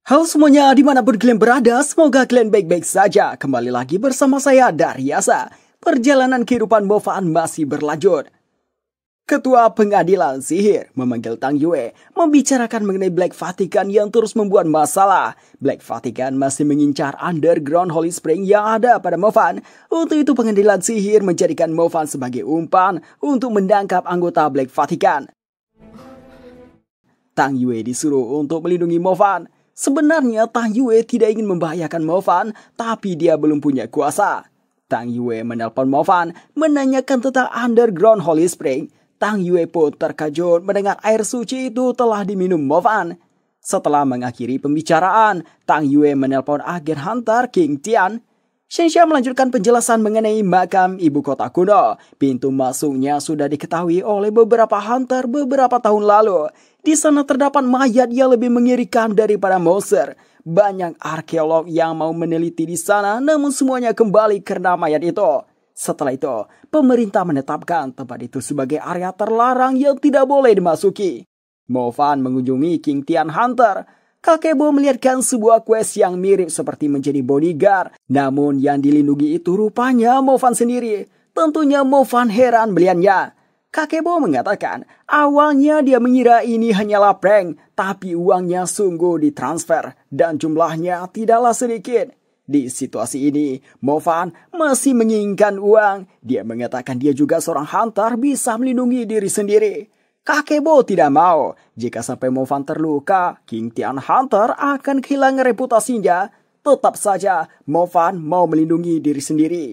Halo semuanya, dimanapun kalian berada, semoga kalian baik-baik saja. Kembali lagi bersama saya, Daryasa. Perjalanan kehidupan Mofan masih berlanjut. Ketua Pengadilan Sihir memanggil Tang Yue membicarakan mengenai Black Vatican yang terus membuat masalah. Black Vatican masih mengincar underground Holy Spring yang ada pada Mofan. Untuk itu Pengadilan Sihir menjadikan Mofan sebagai umpan untuk menangkap anggota Black Vatican. Tang Yue disuruh untuk melindungi Mofan. Sebenarnya Tang Yue tidak ingin membahayakan Mofan, tapi dia belum punya kuasa. Tang Yue menelpon Mofan menanyakan tentang underground Holy Spring. Tang Yue pun terkejut mendengar air suci itu telah diminum Mofan. Setelah mengakhiri pembicaraan, Tang Yue menelpon agen hunter King Tian. Shenxia melanjutkan penjelasan mengenai makam ibu kota kuno. Pintu masuknya sudah diketahui oleh beberapa hunter beberapa tahun lalu. Di sana terdapat mayat yang lebih mengerikan daripada monster. Banyak arkeolog yang mau meneliti di sana, namun semuanya kembali karena mayat itu. Setelah itu, pemerintah menetapkan tempat itu sebagai area terlarang yang tidak boleh dimasuki. Mofan mengunjungi King Tian Hunter. Kakebo melihatkan sebuah quest yang mirip seperti menjadi bodyguard. Namun yang dilindungi itu rupanya Mofan sendiri. Tentunya Mofan heran melihatnya. Kakebo mengatakan, awalnya dia mengira ini hanyalah prank, tapi uangnya sungguh ditransfer dan jumlahnya tidaklah sedikit. Di situasi ini, Mofan masih menginginkan uang. Dia mengatakan dia juga seorang hunter bisa melindungi diri sendiri. Kakebo tidak mau. Jika sampai Mofan terluka, King Tian Hunter akan kehilangan reputasinya. Tetap saja, Mofan mau melindungi diri sendiri.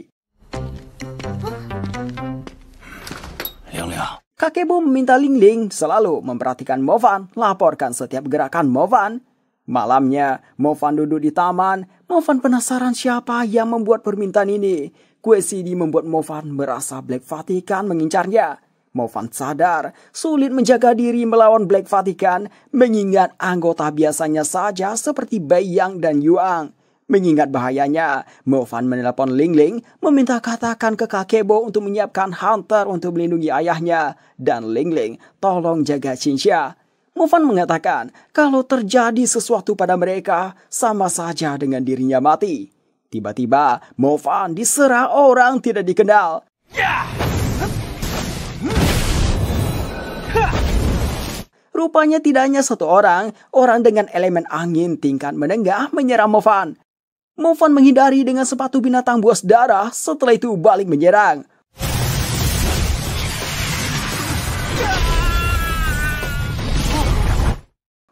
Kakebo meminta Ling Ling selalu memperhatikan Mofan, laporkan setiap gerakan Mofan. Malamnya, Mofan duduk di taman. Mofan penasaran siapa yang membuat permintaan ini. Quest ini membuat Mofan merasa Black Vatican mengincarnya. Mofan sadar, sulit menjaga diri melawan Black Vatican, mengingat anggota biasanya saja seperti Bai Yang dan Yuang. Mengingat bahayanya, Mofan menelpon Ling Ling, meminta katakan ke Kakebo untuk menyiapkan hunter untuk melindungi ayahnya. Dan Ling Ling, tolong jaga Shenxia. Mofan mengatakan, kalau terjadi sesuatu pada mereka, sama saja dengan dirinya mati. Tiba-tiba, Mofan diserang orang tidak dikenal. Rupanya tidak hanya satu orang dengan elemen angin tingkat menengah menyerang Mofan. Mofan menghindari dengan sepatu binatang buas darah, setelah itu balik menyerang.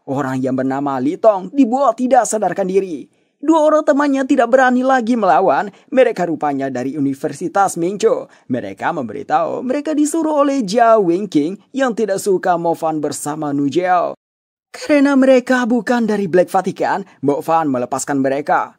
Orang yang bernama Li Tong dibuat tidak sadarkan diri. Dua orang temannya tidak berani lagi melawan. Mereka rupanya dari Universitas Mingqiu. Mereka memberitahu mereka disuruh oleh Jia Wingqing yang tidak suka Mofan bersama Nu Jiao. Karena mereka bukan dari Black Vatican, Mofan melepaskan mereka.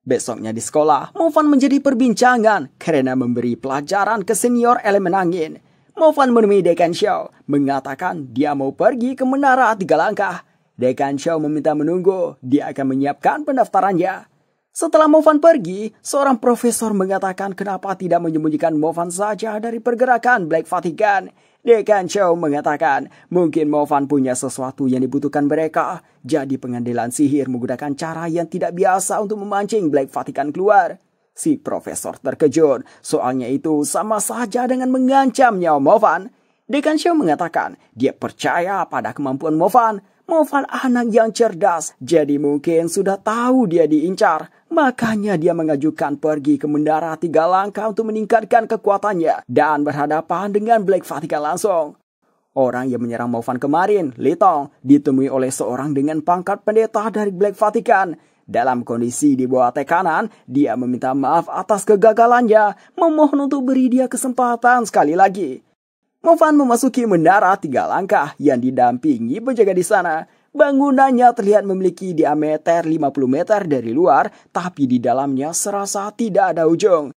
Besoknya di sekolah, Mofan menjadi perbincangan karena memberi pelajaran ke senior elemen angin. Mofan menemui Dekan Xiao, mengatakan dia mau pergi ke Menara Tiga Langkah. Dekan Xiao meminta menunggu, dia akan menyiapkan pendaftarannya. Setelah Mofan pergi, seorang profesor mengatakan kenapa tidak menyembunyikan Mofan saja dari pergerakan Black Vatican. Dekan Xiao mengatakan mungkin Mofan punya sesuatu yang dibutuhkan mereka. Jadi Pengadilan Sihir menggunakan cara yang tidak biasa untuk memancing Black Vatican keluar. Si profesor terkejut, soalnya itu sama saja dengan mengancam nyawa Mofan. Dekan Xiao mengatakan dia percaya pada kemampuan Mofan. Mofan anak yang cerdas, jadi mungkin sudah tahu dia diincar. Makanya dia mengajukan pergi ke Menara Tiga Langkah untuk meningkatkan kekuatannya dan berhadapan dengan Black Vatican langsung. Orang yang menyerang Mofan kemarin, Li Tong, ditemui oleh seorang dengan pangkat pendeta dari Black Vatican. Dalam kondisi di bawah tekanan, dia meminta maaf atas kegagalannya, memohon untuk beri dia kesempatan sekali lagi. Mofan memasuki Menara Tiga Langkah yang didampingi penjaga di sana. Bangunannya terlihat memiliki diameter 50 meter dari luar, tapi di dalamnya serasa tidak ada ujung.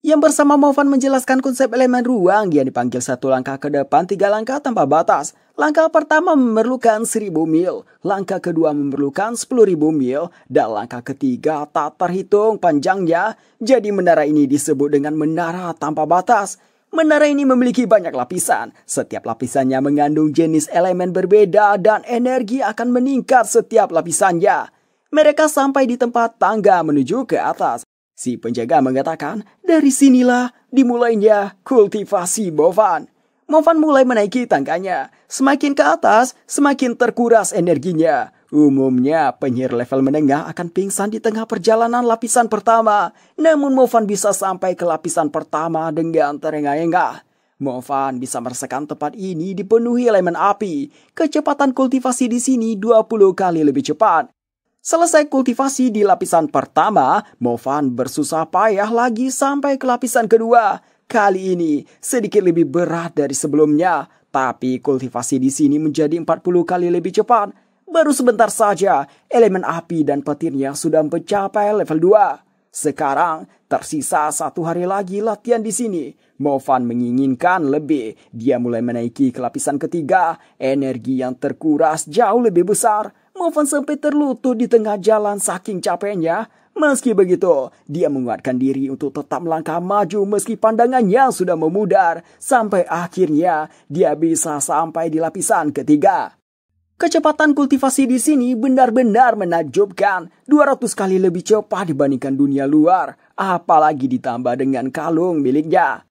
Yang bersama Mofan menjelaskan konsep elemen ruang yang dipanggil satu langkah ke depan, tiga langkah tanpa batas. Langkah pertama memerlukan 1000 mil, langkah kedua memerlukan 10.000 mil, dan langkah ketiga tak terhitung panjangnya. Jadi menara ini disebut dengan menara tanpa batas. Menara ini memiliki banyak lapisan. Setiap lapisannya mengandung jenis elemen berbeda dan energi akan meningkat setiap lapisannya. Mereka sampai di tempat tangga menuju ke atas. Si penjaga mengatakan, dari sinilah dimulainya kultivasi Movan. Movan mulai menaiki tangganya. Semakin ke atas, semakin terkuras energinya. Umumnya, penyihir level menengah akan pingsan di tengah perjalanan lapisan pertama. Namun Movan bisa sampai ke lapisan pertama dengan terengah-engah. Movan bisa merasakan tempat ini dipenuhi elemen api. Kecepatan kultivasi di sini 20 kali lebih cepat. Selesai kultivasi di lapisan pertama, Movan bersusah payah lagi sampai ke lapisan kedua. Kali ini sedikit lebih berat dari sebelumnya, tapi kultivasi di sini menjadi 40 kali lebih cepat. Baru sebentar saja, elemen api dan petirnya sudah mencapai level 2. Sekarang, tersisa 1 hari lagi latihan di sini. Movan menginginkan lebih. Dia mulai menaiki ke lapisan ketiga. Energi yang terkuras jauh lebih besar. Movan sampai terlutut di tengah jalan saking capeknya. Meski begitu, dia menguatkan diri untuk tetap melangkah maju meski pandangannya sudah memudar. Sampai akhirnya, dia bisa sampai di lapisan ketiga. Kecepatan kultivasi di sini benar-benar menakjubkan. 200 kali lebih cepat dibandingkan dunia luar. Apalagi ditambah dengan kalung miliknya.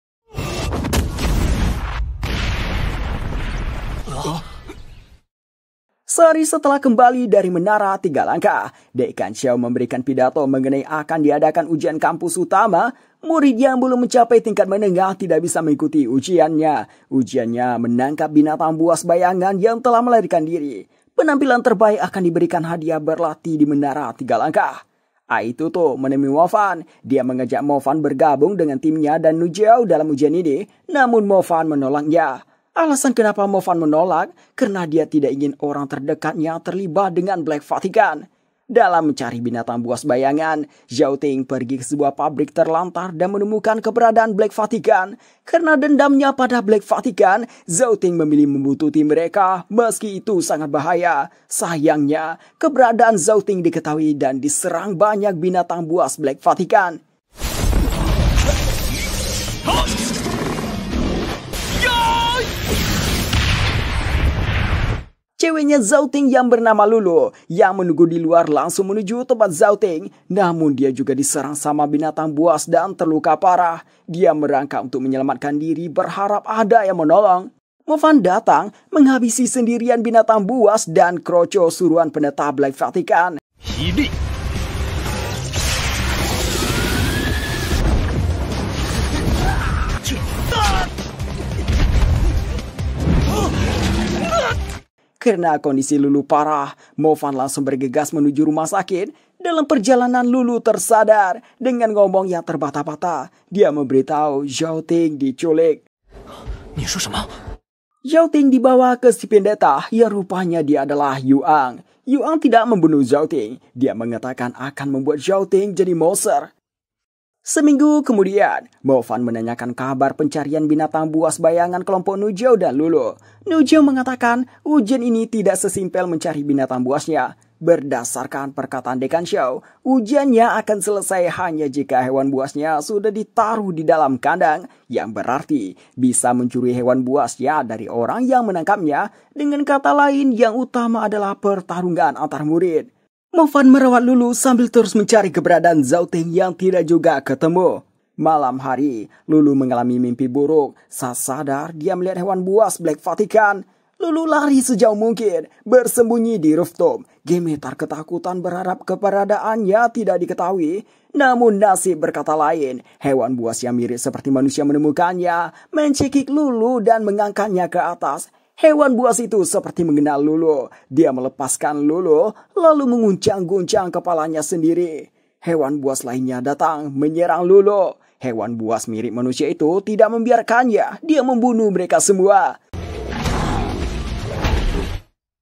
Sehari setelah kembali dari menara 3 langkah, Dekan Xiao memberikan pidato mengenai akan diadakan ujian kampus utama. Murid yang belum mencapai tingkat menengah tidak bisa mengikuti ujiannya. Ujiannya menangkap binatang buas bayangan yang telah melarikan diri. Penampilan terbaik akan diberikan hadiah berlatih di menara 3 langkah. Itu tuh menemui Movan. Dia mengajak Movan bergabung dengan timnya dan Nujiao dalam ujian ini. Namun Movan menolaknya. Alasan kenapa Movan menolak, karena dia tidak ingin orang terdekatnya terlibat dengan Black Vatican. Dalam mencari binatang buas bayangan, Zhao Ting pergi ke sebuah pabrik terlantar dan menemukan keberadaan Black Vatican. Karena dendamnya pada Black Vatican, Zhao Ting memilih membuntuti mereka, meski itu sangat bahaya. Sayangnya, keberadaan Zhao Ting diketahui dan diserang banyak binatang buas Black Vatican. Ceweknya Zhao Ting yang bernama Lulu yang menunggu di luar langsung menuju tempat Zhao Ting. Namun dia juga diserang sama binatang buas dan terluka parah. Dia merangkak untuk menyelamatkan diri berharap ada yang menolong. Movan datang menghabisi sendirian binatang buas dan kroco suruhan pendeta Black Vatican. Karena kondisi Lulu parah, Movan langsung bergegas menuju rumah sakit. Dalam perjalanan Lulu tersadar dengan ngomong yang terbata-bata. Dia memberitahu Zhao Ting diculik. Zhao Ting dibawa ke si pendeta yang rupanya dia adalah Yuang. Yuang tidak membunuh Zhao Ting. Dia mengatakan akan membuat Zhao Ting jadi monster. Seminggu kemudian, Movan menanyakan kabar pencarian binatang buas bayangan kelompok Nujiao dan Lulu. Nujiao mengatakan ujian ini tidak sesimpel mencari binatang buasnya. Berdasarkan perkataan Dekan Xiao, ujiannya akan selesai hanya jika hewan buasnya sudah ditaruh di dalam kandang, yang berarti bisa mencuri hewan buasnya dari orang yang menangkapnya. Dengan kata lain, yang utama adalah pertarungan antar murid. Movan merawat Lulu sambil terus mencari keberadaan Zhao Ting yang tidak juga ketemu. Malam hari, Lulu mengalami mimpi buruk. Saat sadar, dia melihat hewan buas Black Vatican. Lulu lari sejauh mungkin, bersembunyi di rooftop. Gemetar ketakutan berharap keberadaannya tidak diketahui. Namun nasib berkata lain. Hewan buas yang mirip seperti manusia menemukannya, mencekik Lulu dan mengangkatnya ke atas. Hewan buas itu seperti mengenal Lulu. Dia melepaskan Lulu, lalu menguncang-guncang kepalanya sendiri. Hewan buas lainnya datang menyerang Lulu. Hewan buas mirip manusia itu tidak membiarkannya. Dia membunuh mereka semua.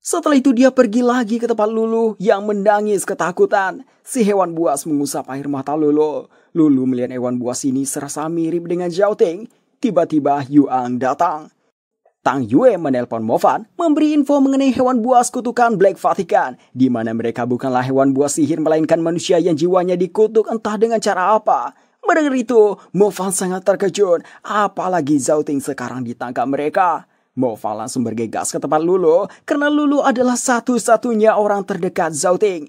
Setelah itu dia pergi lagi ke tempat Lulu yang menangis ketakutan. Si hewan buas mengusap air mata Lulu. Lulu melihat hewan buas ini serasa mirip dengan Zhao Ting. Tiba-tiba Yuang datang. Tang Yue menelpon Movan, memberi info mengenai hewan buas kutukan Black Vatican, di mana mereka bukanlah hewan buas sihir melainkan manusia yang jiwanya dikutuk entah dengan cara apa. Mendengar itu, Movan sangat terkejut, apalagi Zhao Ting sekarang ditangkap mereka. Movan langsung bergegas ke tempat Lulu, karena Lulu adalah satu-satunya orang terdekat Zhao Ting.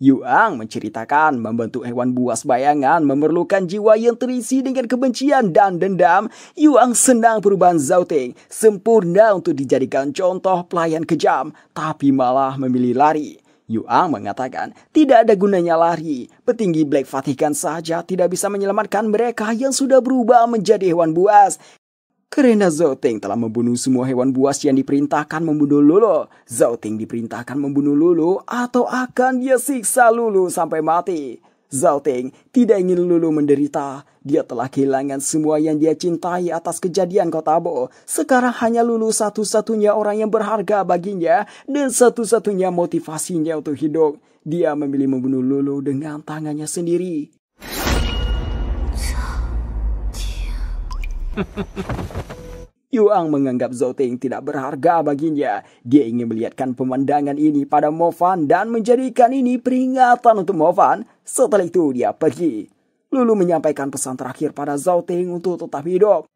Yuang menceritakan membentuk hewan buas bayangan memerlukan jiwa yang terisi dengan kebencian dan dendam. Yuang senang perubahan Zhao Ting, sempurna untuk dijadikan contoh pelayan kejam, tapi malah memilih lari. Yuang mengatakan tidak ada gunanya lari. Petinggi Black Vatican saja tidak bisa menyelamatkan mereka yang sudah berubah menjadi hewan buas. Karena Zhao Ting telah membunuh semua hewan buas yang diperintahkan membunuh Lulu. Zhao Ting diperintahkan membunuh Lulu atau akan dia siksa Lulu sampai mati. Zhao Ting tidak ingin Lulu menderita. Dia telah kehilangan semua yang dia cintai atas kejadian Kota Bo. Sekarang hanya Lulu satu-satunya orang yang berharga baginya dan satu-satunya motivasinya untuk hidup. Dia memilih membunuh Lulu dengan tangannya sendiri. Yuang menganggap Zhao Ting tidak berharga baginya. Dia ingin melihatkan pemandangan ini pada Mo Fan dan menjadikan ini peringatan untuk Mo Fan. Setelah itu dia pergi. Lulu menyampaikan pesan terakhir pada Zhao Ting untuk tetap hidup.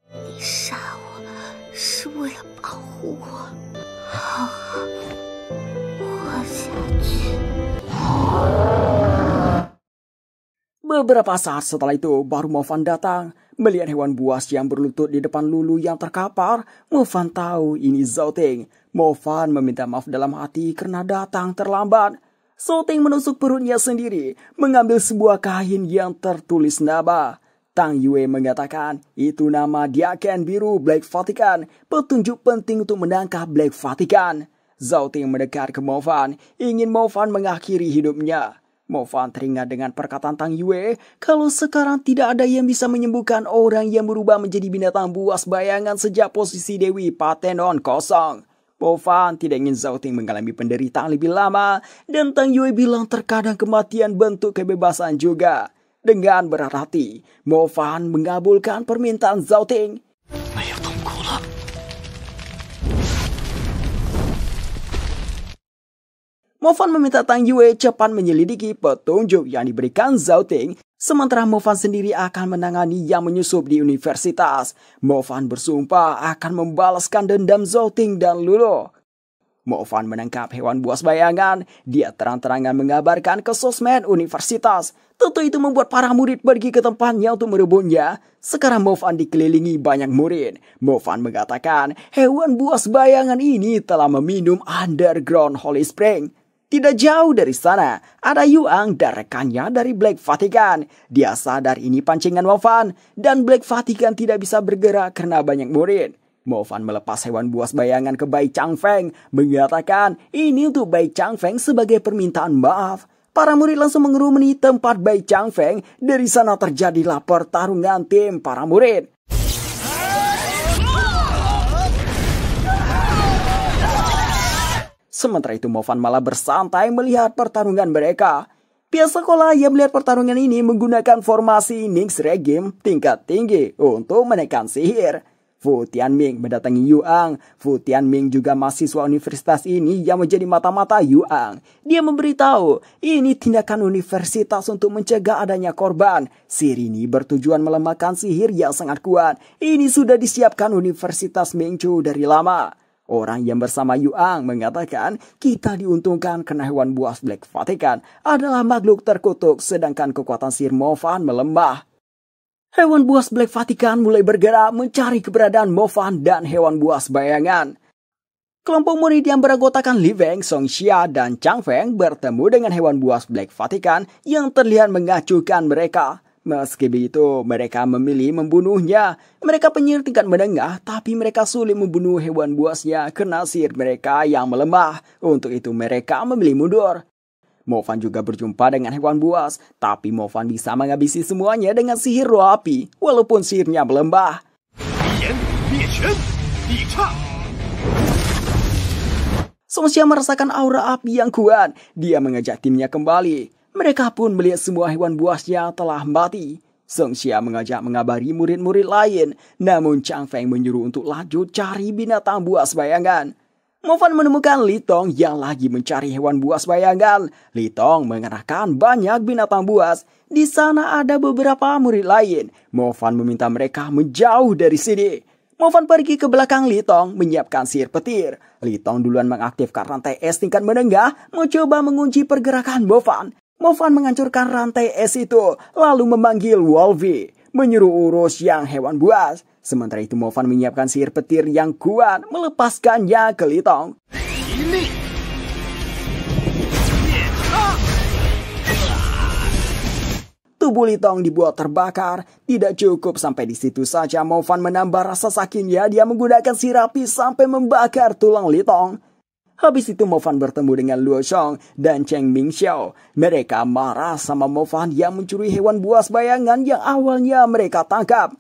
Beberapa saat setelah itu baru Mo Fan datang. Melihat hewan buas yang berlutut di depan Lulu yang terkapar, Mo Fan tahu ini Zhao Ting. Mo Fan meminta maaf dalam hati karena datang terlambat. Zhao Ting menusuk perutnya sendiri, mengambil sebuah kain yang tertulis nama. Tang Yue mengatakan itu nama Diaken Biru Black Vatican, petunjuk penting untuk menangkap Black Vatican. Zhao Ting mendekat ke Mo Fan, ingin Mo Fan mengakhiri hidupnya. Mo Fan teringat dengan perkataan Tang Yue, kalau sekarang tidak ada yang bisa menyembuhkan orang yang berubah menjadi binatang buas bayangan sejak posisi Dewi Parthenon kosong. Mo Fan tidak ingin Zhao Ting mengalami penderitaan lebih lama, dan Tang Yue bilang terkadang kematian bentuk kebebasan juga. Dengan berat hati, Mo Fan mengabulkan permintaan Zhao Ting. Mo Fan meminta Tang Yue cepat menyelidiki petunjuk yang diberikan Zhao Ting, sementara Mo Fan sendiri akan menangani yang menyusup di universitas. Mo Fan bersumpah akan membalaskan dendam Zhao Ting dan Lulu. Mo Fan menangkap hewan buas bayangan. Dia terang-terangan mengabarkan ke sosmed universitas. Tentu itu membuat para murid pergi ke tempatnya untuk merebutnya. Sekarang Mo Fan dikelilingi banyak murid. Mo Fan mengatakan hewan buas bayangan ini telah meminum underground Holy Spring. Tidak jauh dari sana, ada Yuang dan rekannya dari Black Vatican. Dia sadar ini pancingan Mo Fan, dan Black Vatican tidak bisa bergerak karena banyak murid. Mo Fan melepas hewan buas bayangan ke Bai Changfeng, mengatakan ini untuk Bai Changfeng sebagai permintaan maaf. Para murid langsung mengerumuni tempat Bai Changfeng. Dari sana terjadilah pertarungan tim para murid. Sementara itu Mo Fan malah bersantai melihat pertarungan mereka. Pihak sekolah yang melihat pertarungan ini menggunakan formasi Ning's Regime tingkat tinggi untuk menekan sihir. Fu Tianming mendatangi Yuang. Fu Tianming juga mahasiswa universitas ini yang menjadi mata-mata Yuang. Dia memberitahu ini tindakan universitas untuk mencegah adanya korban. Sihir ini bertujuan melemahkan sihir yang sangat kuat. Ini sudah disiapkan Universitas Mingchu dari lama. Orang yang bersama Yuang mengatakan kita diuntungkan karena hewan buas Black Vatican adalah makhluk terkutuk sedangkan kekuatan sihir Mo Fan melemah. Hewan buas Black Vatican mulai bergerak mencari keberadaan Mo Fan dan hewan buas bayangan. Kelompok murid yang beranggotakan Li Weng, Song Xia, dan Chang Feng bertemu dengan hewan buas Black Vatican yang terlihat mengacuhkan mereka. Meski begitu, mereka memilih membunuhnya. Mereka penyihir tingkat menengah, tapi mereka sulit membunuh hewan buasnya karena sihir mereka yang melemah. Untuk itu mereka memilih mundur. Mo Fan juga berjumpa dengan hewan buas, tapi Mo Fan bisa menghabisi semuanya dengan sihir roh api, walaupun sihirnya melemah. Song Xia merasakan aura api yang kuat. Dia mengajak timnya kembali. Mereka pun melihat semua hewan buasnya telah mati. Song Xia mengajak mengabari murid-murid lain, namun Chang Feng menyuruh untuk lanjut cari binatang buas bayangan. Mo Fan menemukan Li Tong yang lagi mencari hewan buas bayangan. Li Tong mengerahkan banyak binatang buas. Di sana ada beberapa murid lain. Mo Fan meminta mereka menjauh dari sini. Mo Fan pergi ke belakang Li Tong menyiapkan sihir petir. Li Tong duluan mengaktifkan rantai es tingkat menengah, mencoba mengunci pergerakan Mo Fan. Movan menghancurkan rantai es itu, lalu memanggil Wolvie, menyuruh urus yang hewan buas. Sementara itu Movan menyiapkan sihir petir yang kuat, melepaskannya ke Litong. Tubuh Litong dibuat terbakar. Tidak cukup sampai di situ saja Movan menambah rasa sakitnya. Dia menggunakan sihir api sampai membakar tulang Litong. Habis itu Movan bertemu dengan Luo Shong dan Cheng Mingxiao. Mereka marah sama Movan yang mencuri hewan buas bayangan yang awalnya mereka tangkap.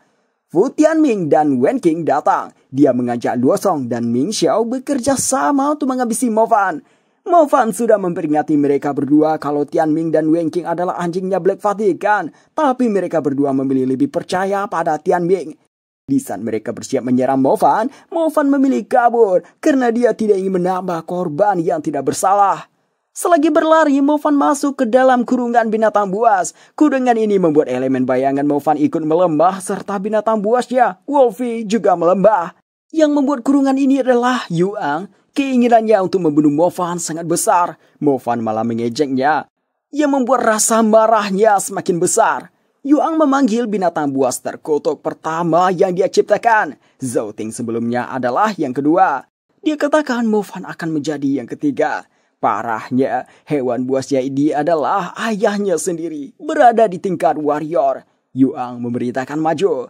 Fu Tianming dan Wen Qing datang. Dia mengajak Luo Shong dan Mingxiao bekerja sama untuk menghabisi Movan. Movan sudah memperingati mereka berdua kalau Tianming dan Wen Qing adalah anjingnya Black Vatican. Tapi mereka berdua memilih lebih percaya pada Tianming. Di saat mereka bersiap menyerang Movan, Movan memilih kabur karena dia tidak ingin menambah korban yang tidak bersalah. Selagi berlari, Movan masuk ke dalam kurungan binatang buas. Kurungan ini membuat elemen bayangan Movan ikut melemah serta binatang buasnya, Wolvie, juga melemah. Yang membuat kurungan ini adalah Yuang. Keinginannya untuk membunuh Movan sangat besar. Movan malah mengejeknya, yang membuat rasa marahnya semakin besar. Yuang memanggil binatang buas terkutuk pertama yang dia ciptakan. Zhou Ting sebelumnya adalah yang kedua. Dia katakan Movan akan menjadi yang ketiga. Parahnya, hewan buasnya ini adalah ayahnya sendiri, berada di tingkat warrior. Yuang memerintahkan maju.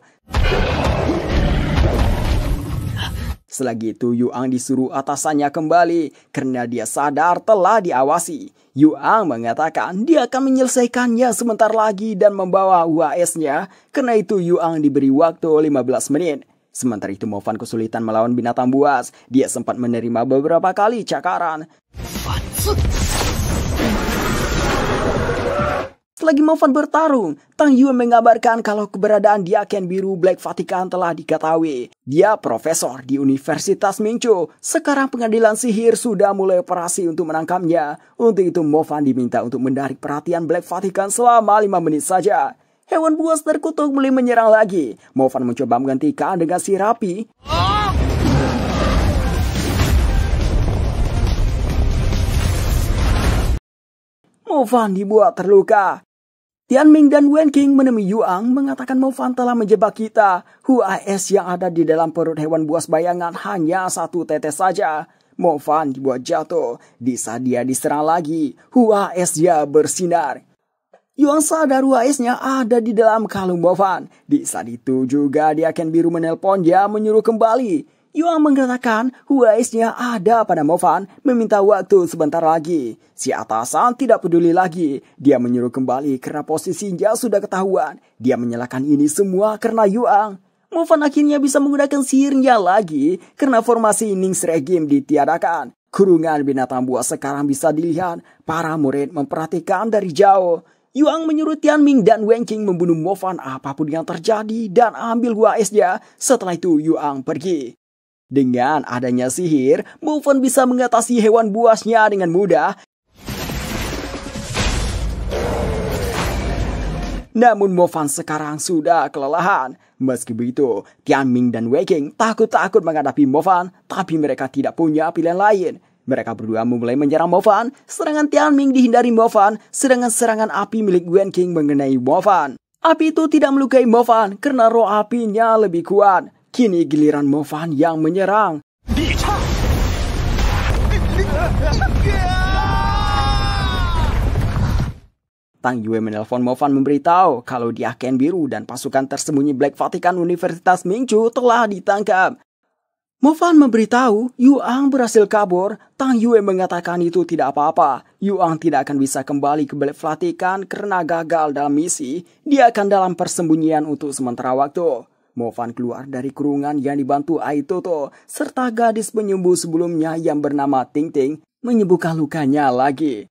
Selagi itu Yuang disuruh atasannya kembali karena dia sadar telah diawasi. Yuang mengatakan dia akan menyelesaikannya sebentar lagi dan membawa UAS-nya. Karena itu Yuang diberi waktu 15 menit. Sementara itu Movan kesulitan melawan binatang buas. Dia sempat menerima beberapa kali cakaran. Selagi Movan bertarung, Tang Yue mengabarkan kalau keberadaan di Aken Biru Black Vatican telah diketahui. Dia profesor di Universitas Mingchu. Sekarang pengadilan sihir sudah mulai operasi untuk menangkapnya. Untuk itu Movan diminta untuk menarik perhatian Black Vatican selama 5 menit saja. Hewan buas terkutuk mulai menyerang lagi. Movan mencoba menggantikan dengan sihir api. Movan dibuat terluka. Tianming dan Wen Qing menemui Yuang mengatakan Movan telah menjebak kita. HUAS yang ada di dalam perut hewan buas bayangan hanya 1 tetes saja. Movan dibuat jatuh. Di saat dia diserang lagi, HUAS-nya bersinar. Yuang sadar HUAS-nya ada di dalam kalung Movan. Di saat itu juga dia Aken Biru menelponnya menyuruh kembali. Yuang mengatakan HUAS-nya ada pada Movan, meminta waktu sebentar lagi. Si atasan tidak peduli lagi. Dia menyuruh kembali karena posisinya sudah ketahuan. Dia menyalahkan ini semua karena Yuang. Movan akhirnya bisa menggunakan sihirnya lagi karena formasi Ning's Regime ditiadakan. Kurungan binatang buas sekarang bisa dilihat. Para murid memperhatikan dari jauh. Yuang menyuruh Tianming dan Wen Qing membunuh Movan apapun yang terjadi dan ambil HUAS-nya. Setelah itu Yuang pergi. Dengan adanya sihir, Movan bisa mengatasi hewan buasnya dengan mudah. Namun Movan sekarang sudah kelelahan. Meski begitu, Tianming dan Wei Qing takut-takut menghadapi Movan, tapi mereka tidak punya pilihan lain. Mereka berdua memulai menyerang Movan. Serangan Tianming dihindari Movan, sedangkan serangan api milik Wen Qing mengenai Movan. Api itu tidak melukai Movan karena roh apinya lebih kuat. Kini giliran Movan yang menyerang. Tang Yue menelpon Movan memberitahu kalau di Aken Biru dan pasukan tersembunyi Black Vatican Universitas Mingchu telah ditangkap. Movan memberitahu Yuang berhasil kabur. Tang Yue mengatakan itu tidak apa-apa. Yuang tidak akan bisa kembali ke Black Vatican karena gagal dalam misi. Dia akan dalam persembunyian untuk sementara waktu. Movan keluar dari kurungan yang dibantu Aitoto serta gadis penyembuh sebelumnya yang bernama Ting Ting menyembuhkan lukanya lagi.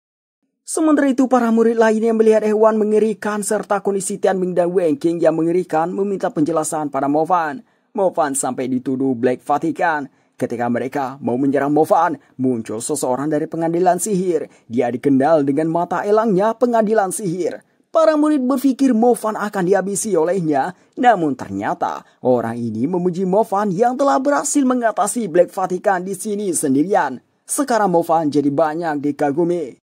Sementara itu para murid lainnya melihat hewan mengerikan serta kondisi Tianming dan Wen Qing yang mengerikan meminta penjelasan pada Movan. Movan sampai dituduh Black Vatican. Ketika mereka mau menyerang Movan, muncul seseorang dari pengadilan sihir. Dia dikenal dengan mata elangnya pengadilan sihir. Para murid berpikir Movan akan dihabisi olehnya, namun ternyata orang ini memuji Movan yang telah berhasil mengatasi Black Vatican di sini sendirian. Sekarang Movan jadi banyak dikagumi.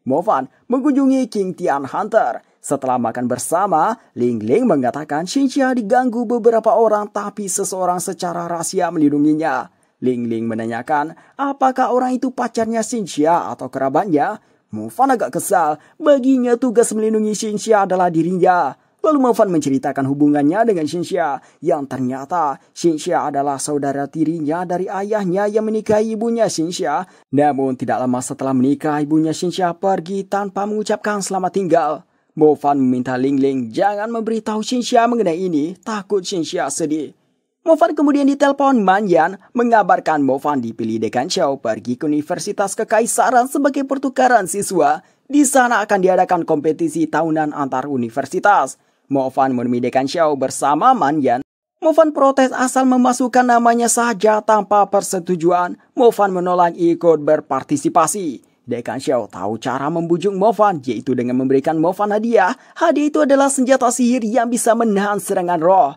Mo Fan mengunjungi King Tian Hunter. Setelah makan bersama, Ling Ling mengatakan Xingxia diganggu beberapa orang tapi seseorang secara rahasia melindunginya. Ling Ling menanyakan apakah orang itu pacarnya Xingxia atau kerabatnya. Mo Fan agak kesal, baginya tugas melindungi Xingxia adalah dirinya. Lalu Mo Fan menceritakan hubungannya dengan Xingxia, yang ternyata Xingxia adalah saudara tirinya dari ayahnya yang menikahi ibunya Xingxia. Namun tidak lama setelah menikah, ibunya Xingxia pergi tanpa mengucapkan selamat tinggal. Mo Fan meminta Ling Ling jangan memberitahu Xingxia mengenai ini, takut Xingxia sedih. Mo Fan kemudian ditelepon Man Yan, mengabarkan Mo Fan dipilih Dekan Xiao pergi ke Universitas Kekaisaran sebagai pertukaran siswa. Di sana akan diadakan kompetisi tahunan antar universitas. Mo Fan menemui Dekan Xiao bersama Man Yan. Mo Fan protes asal memasukkan namanya saja tanpa persetujuan. Mo Fan menolak ikut berpartisipasi. Dekan Xiao tahu cara membujuk Mo Fan, yaitu dengan memberikan Mo Fan hadiah. Hadiah itu adalah senjata sihir yang bisa menahan serangan roh.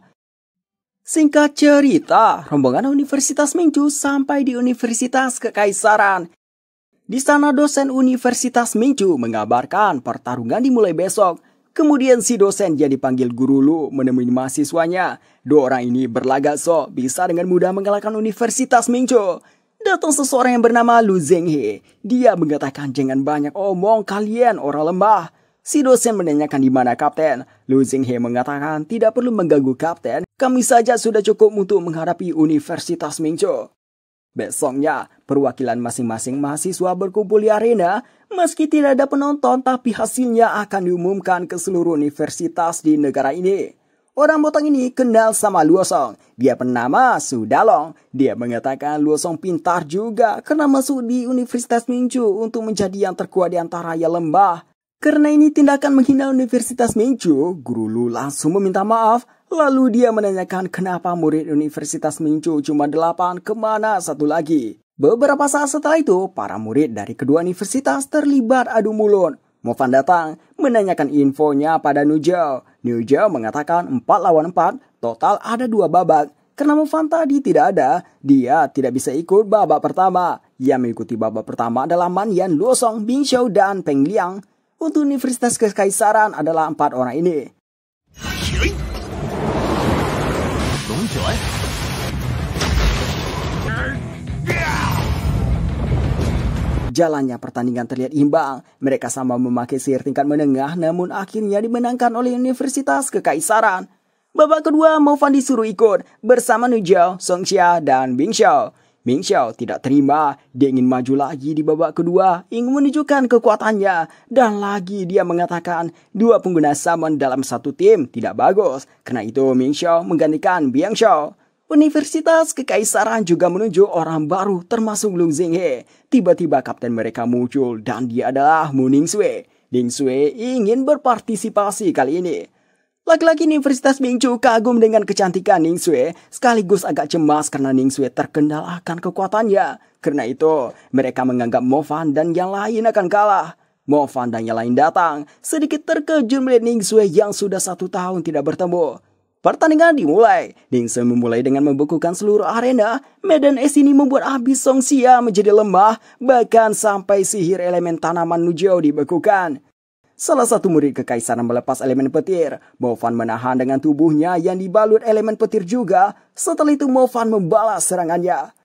Singkat cerita, rombongan Universitas Mingchu sampai di Universitas Kekaisaran. Di sana dosen Universitas Mingchu mengabarkan pertarungan dimulai besok. Kemudian si dosen yang dipanggil Guru Lu menemui mahasiswanya. Dua orang ini berlagak sok bisa dengan mudah mengalahkan Universitas Mingchu. Datang seseorang yang bernama Lu Zhenghe. Dia mengatakan jangan banyak omong kalian orang lemah. Si dosen menanyakan di mana kapten. Lu Zhenghe mengatakan tidak perlu mengganggu kapten. Kami saja sudah cukup untuk menghadapi Universitas Mingchu. Besoknya, perwakilan masing-masing mahasiswa berkumpul di arena. Meski tidak ada penonton, tapi hasilnya akan diumumkan ke seluruh universitas di negara ini. Orang botak ini kenal sama Luosong. Dia bernama Su Dalong. Dia mengatakan Luosong pintar juga karena masuk di Universitas Mingchu untuk menjadi yang terkuat di antara yang lembah. Karena ini tindakan menghina Universitas Mingchu, Guru Lu langsung meminta maaf. Lalu dia menanyakan kenapa murid Universitas Mingchu cuma 8, kemana satu lagi. Beberapa saat setelah itu, para murid dari kedua universitas terlibat adu mulut. Mo Fan datang, menanyakan infonya pada Nu Zhao. Nu Zhao mengatakan 4 lawan 4, total ada 2 babak. Karena Mo Fan tadi tidak ada, dia tidak bisa ikut babak pertama. Yang mengikuti babak pertama adalah Man Yan, Luosong, Bing Xiao, dan Peng Liang. Untuk Universitas Kekaisaran adalah 4 orang ini. Jalannya pertandingan terlihat imbang. Mereka sama memakai sihir tingkat menengah, namun akhirnya dimenangkan oleh Universitas Kekaisaran. Babak kedua, Mo Fan disuruh ikut bersama Nu Zhao, Song Xia, dan Bing Xiao. Bing Xiao tidak terima. Dia ingin maju lagi di babak kedua, ingin menunjukkan kekuatannya. Dan lagi dia mengatakan 2 pengguna summon dalam satu tim tidak bagus. Karena itu Bing Xiao menggantikan Biang Xiao. Universitas Kekaisaran juga menunjuk orang baru termasuk Lu Zhenghe. Tiba-tiba kapten mereka muncul dan dia adalah Mu Ningsue. Ningsue ingin berpartisipasi kali ini. Laki-laki Universitas Mingchu kagum dengan kecantikan Ningsue, sekaligus agak cemas karena Ningsue terkenal akan kekuatannya. Karena itu, mereka menganggap Mo Fan dan yang lain akan kalah. Mo Fan dan yang lain datang, sedikit terkejut melihat Ningsue yang sudah 1 tahun tidak bertemu. Pertandingan dimulai. Ningsue memulai dengan membekukan seluruh arena. Medan es ini membuat habis Song Xia menjadi lemah, bahkan sampai sihir elemen tanaman Nu Zhao dibekukan. Salah satu murid kekaisaran melepas elemen petir. Mo Fan menahan dengan tubuhnya yang dibalut elemen petir juga. Setelah itu Mo Fan membalas serangannya.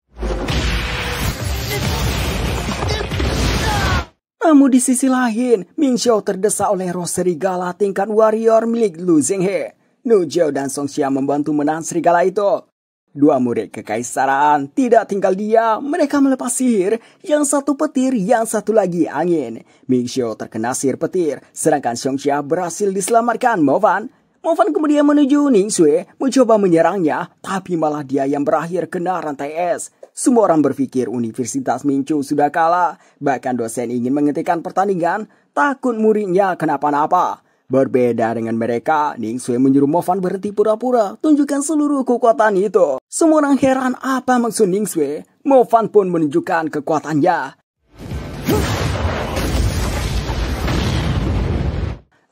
Namun di sisi lain, Ming Xiao terdesak oleh roh serigala tingkat warrior milik Lu Zhenghe. Nu Zhao dan Song Xia membantu menahan serigala itu. 2 murid kekaisaran tidak tinggal diam. Mereka melepas sihir. Yang satu petir, yang satu lagi angin. Ming Xiao terkena sihir petir, sedangkan Song Xia berhasil diselamatkan Mo Fan. Mo Fan kemudian menuju Ningsue, mencoba menyerangnya, tapi malah dia yang berakhir kena rantai es. Semua orang berpikir Universitas Mingchu sudah kalah. Bahkan dosen ingin menghentikan pertandingan, takut muridnya kenapa-napa. Berbeda dengan mereka, Ningsue menyuruh Mo Fan berhenti pura-pura, tunjukkan seluruh kekuatan itu. Semua orang heran apa maksud Ningsue. Mo Fan pun menunjukkan kekuatannya.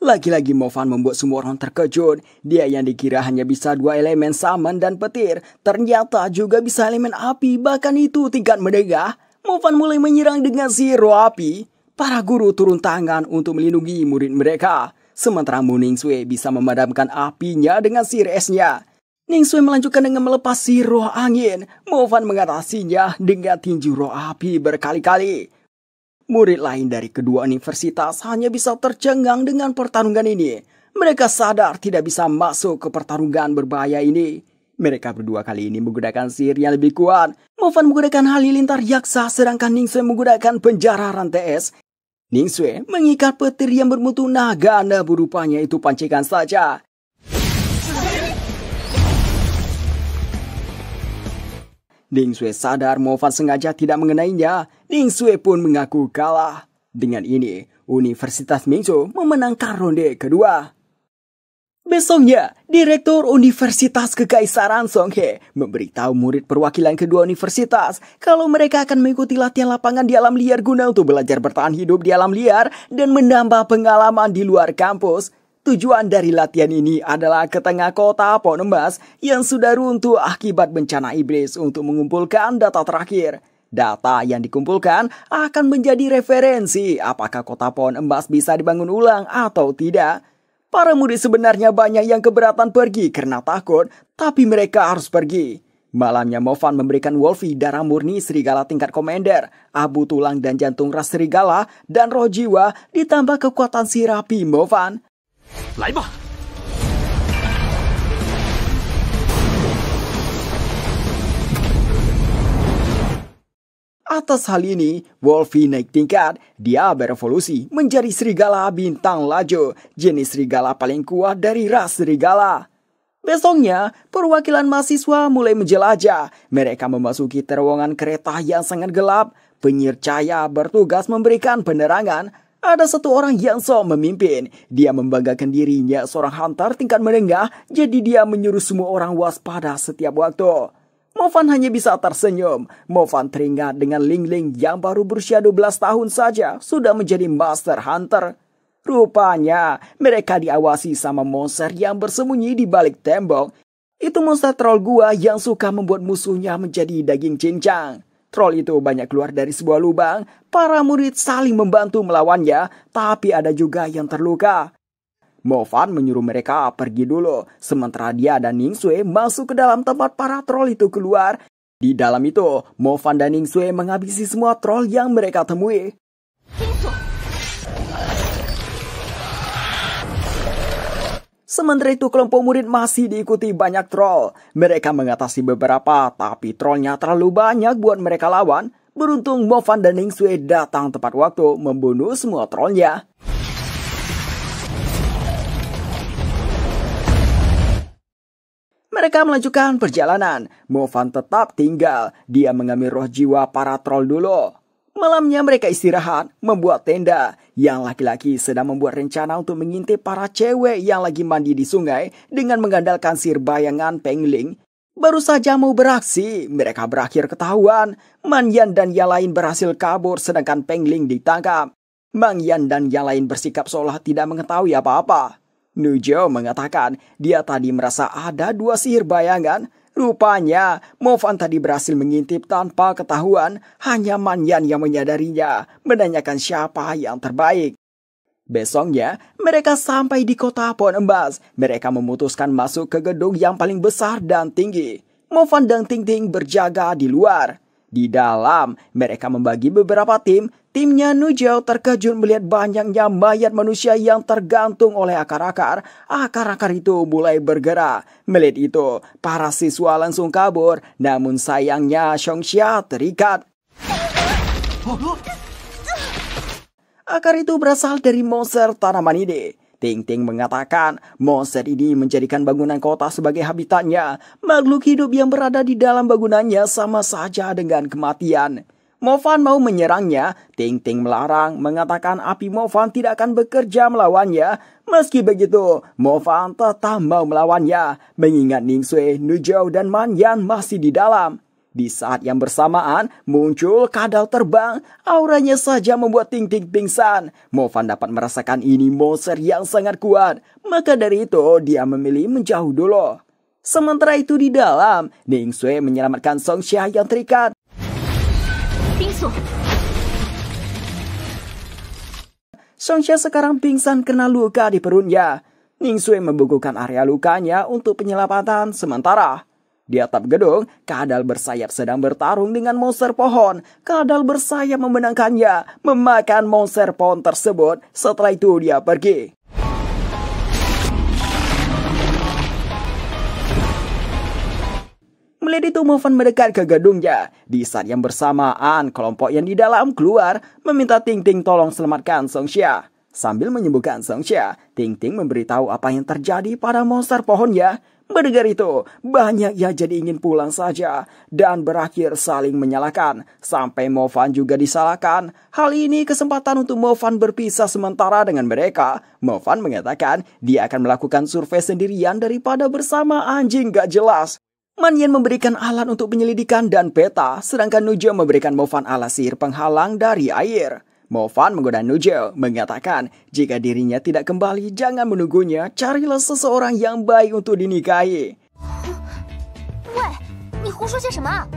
Lagi-lagi Mo Fan membuat semua orang terkejut. Dia yang dikira hanya bisa 2 elemen saman dan petir, ternyata juga bisa elemen api, bahkan itu tingkat menengah. Mo Fan mulai menyerang dengan sihir roh api. Para guru turun tangan untuk melindungi murid mereka. Sementara Mu Ningsue bisa memadamkan apinya dengan sihir esnya. Ningsue melanjutkan dengan melepas sihir roh angin. Mo Fan mengatasinya dengan tinju roh api berkali-kali. Murid lain dari kedua universitas hanya bisa tercengang dengan pertarungan ini. Mereka sadar tidak bisa masuk ke pertarungan berbahaya ini. Mereka berdua kali ini menggunakan sihir yang lebih kuat. Mo Fan menggunakan halilintar yaksa, sedangkan Ningsue menggunakan penjara rantai es. Ningsue mengikat petir yang bermutu naga, rupanya itu pancingan saja. Ningsue sadar Mo Fan sengaja tidak mengenainya. Ningsue pun mengaku kalah. Dengan ini, Universitas Mingzhou memenangkan ronde kedua. Besoknya, Direktur Universitas Kekaisaran Songhe memberitahu murid perwakilan kedua universitas kalau mereka akan mengikuti latihan lapangan di alam liar guna untuk belajar bertahan hidup di alam liar dan menambah pengalaman di luar kampus. Tujuan dari latihan ini adalah ke tengah kota Pohon Emas yang sudah runtuh akibat bencana iblis untuk mengumpulkan data terakhir. Data yang dikumpulkan akan menjadi referensi apakah kota Pohon Emas bisa dibangun ulang atau tidak. Para murid sebenarnya banyak yang keberatan pergi karena takut, tapi mereka harus pergi. Malamnya Mo Fan memberikan Wolfie darah murni serigala tingkat komander, abu tulang dan jantung ras serigala, dan roh jiwa ditambah kekuatan sirapi Mo Fan. Atas hal ini, Wolfie naik tingkat. Dia berevolusi menjadi serigala bintang laju, jenis serigala paling kuat dari ras serigala. Besoknya, perwakilan mahasiswa mulai menjelajah. Mereka memasuki terowongan kereta yang sangat gelap. Penyihir cahaya bertugas memberikan penerangan. Ada satu orang yang sok memimpin. Dia membanggakan dirinya seorang hunter tingkat menengah, jadi dia menyuruh semua orang waspada setiap waktu. Mo Fan hanya bisa tersenyum. Mo Fan teringat dengan Ling Ling yang baru berusia 12 tahun saja sudah menjadi Master Hunter. Rupanya mereka diawasi sama monster yang bersembunyi di balik tembok. Itu monster troll gua yang suka membuat musuhnya menjadi daging cincang. Troll itu banyak keluar dari sebuah lubang. Para murid saling membantu melawannya, tapi ada juga yang terluka. Mo Fan menyuruh mereka pergi dulu, sementara dia dan Ningsue masuk ke dalam tempat para troll itu keluar. Di dalam itu, Mo Fan dan Ningsue menghabisi semua troll yang mereka temui. Sementara itu, kelompok murid masih diikuti banyak troll. Mereka mengatasi beberapa, tapi trollnya terlalu banyak buat mereka lawan. Beruntung Mo Fan dan Ningsue datang tepat waktu membunuh semua trollnya. Mereka melanjutkan perjalanan. Mo Fan tetap tinggal. Dia mengambil roh jiwa para troll dulu. Malamnya mereka istirahat, membuat tenda. Yang laki-laki sedang membuat rencana untuk mengintip para cewek yang lagi mandi di sungai dengan mengandalkan sihir bayangan Peng Ling. Baru saja mau beraksi, mereka berakhir ketahuan. Man Yan dan yang lain berhasil kabur sedangkan Peng Ling ditangkap. Mang Yan dan yang lain bersikap seolah tidak mengetahui apa-apa. Nujou mengatakan dia tadi merasa ada 2 sihir bayangan. Rupanya Mo Fan tadi berhasil mengintip tanpa ketahuan. Hanya Man Yan yang menyadarinya, menanyakan siapa yang terbaik. Besoknya mereka sampai di kota Pohon Emas. Mereka memutuskan masuk ke gedung yang paling besar dan tinggi. Mo Fan dan Ting Ting berjaga di luar. Di dalam mereka membagi beberapa tim. Timnya Nujou terkejut melihat banyaknya mayat manusia yang tergantung oleh akar-akar. Akar-akar itu mulai bergerak. Melihat itu, para siswa langsung kabur. Namun sayangnya Xiongxia terikat. Akar itu berasal dari monster tanaman ini. Ting Ting mengatakan monster ini menjadikan bangunan kota sebagai habitatnya. Makhluk hidup yang berada di dalam bangunannya sama saja dengan kematian. Mo Fan mau menyerangnya. Ting Ting melarang, mengatakan api Mo Fan tidak akan bekerja melawannya. Meski begitu, Mo Fan tetap mau melawannya, mengingat Ningsue, Nujou, dan Man Yan masih di dalam. Di saat yang bersamaan, muncul kadal terbang. Auranya saja membuat Ting Ting pingsan. Mo Fan dapat merasakan ini monster yang sangat kuat. Maka dari itu, dia memilih menjauh dulu. Sementara itu di dalam, Ningsue menyelamatkan Xiongxia yang terikat. Songxia sekarang pingsan karena luka di perutnya. Ning Sui membukukan area lukanya untuk penyelamatan sementara. Di atap gedung, kadal bersayap sedang bertarung dengan monster pohon. Kadal bersayap memenangkannya, memakan monster pohon tersebut. Setelah itu dia pergi. Melihat itu, Mo Fan mendekat ke gedungnya. Di saat yang bersamaan, kelompok yang di dalam keluar meminta Ting Ting tolong selamatkan Songxia. Sambil menyembuhkan Songxia, Ting Ting memberitahu apa yang terjadi pada monster pohonnya. Mendengar itu, banyak yang jadi ingin pulang saja dan berakhir saling menyalahkan. Sampai Mo Fan juga disalahkan. Hal ini kesempatan untuk Mo Fan berpisah sementara dengan mereka. Mo Fan mengatakan dia akan melakukan survei sendirian daripada bersama anjing gak jelas. Man Yan memberikan alat untuk penyelidikan dan peta, sedangkan Nujo memberikan Mo Fan alat sihir penghalang dari air. Mo Fan menggoda Nujo, mengatakan jika dirinya tidak kembali jangan menunggunya, carilah seseorang yang baik untuk dinikahi. Wei, ni胡说些什么？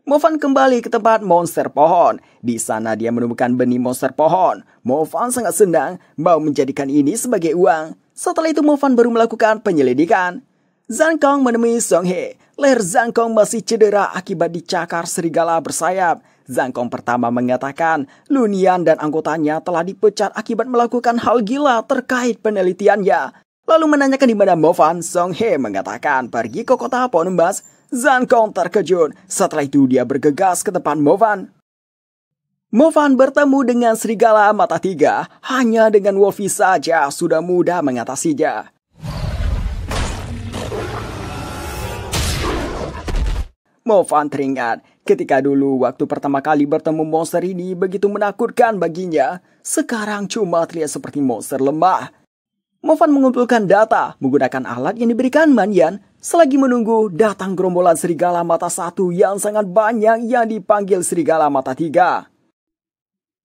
Mo Fan kembali ke tempat monster pohon. Di sana dia menemukan benih monster pohon. Mo Fan sangat senang mau menjadikan ini sebagai uang. Setelah itu Mo Fan baru melakukan penyelidikan. Zhang Kong menemui Song He. Leher Zhang Kong masih cedera akibat dicakar serigala bersayap. Zhang Kong pertama mengatakan Lu Nian dan anggotanya telah dipecat akibat melakukan hal gila terkait penelitiannya. Lalu menanyakan di mana Mo Fan, Song He mengatakan pergi ke kota pohon emas. Zhang Kong terkejut. Setelah itu dia bergegas ke depan Mo Fan. Mo Fan bertemu dengan serigala mata tiga. Hanya dengan Wolfie saja sudah mudah mengatasinya. Mo Fan teringat ketika dulu waktu pertama kali bertemu monster ini begitu menakutkan baginya. Sekarang cuma terlihat seperti monster lemah. Mo Fan mengumpulkan data menggunakan alat yang diberikan Man Yan. Selagi menunggu, datang gerombolan serigala mata satu yang sangat banyak yang dipanggil serigala mata tiga.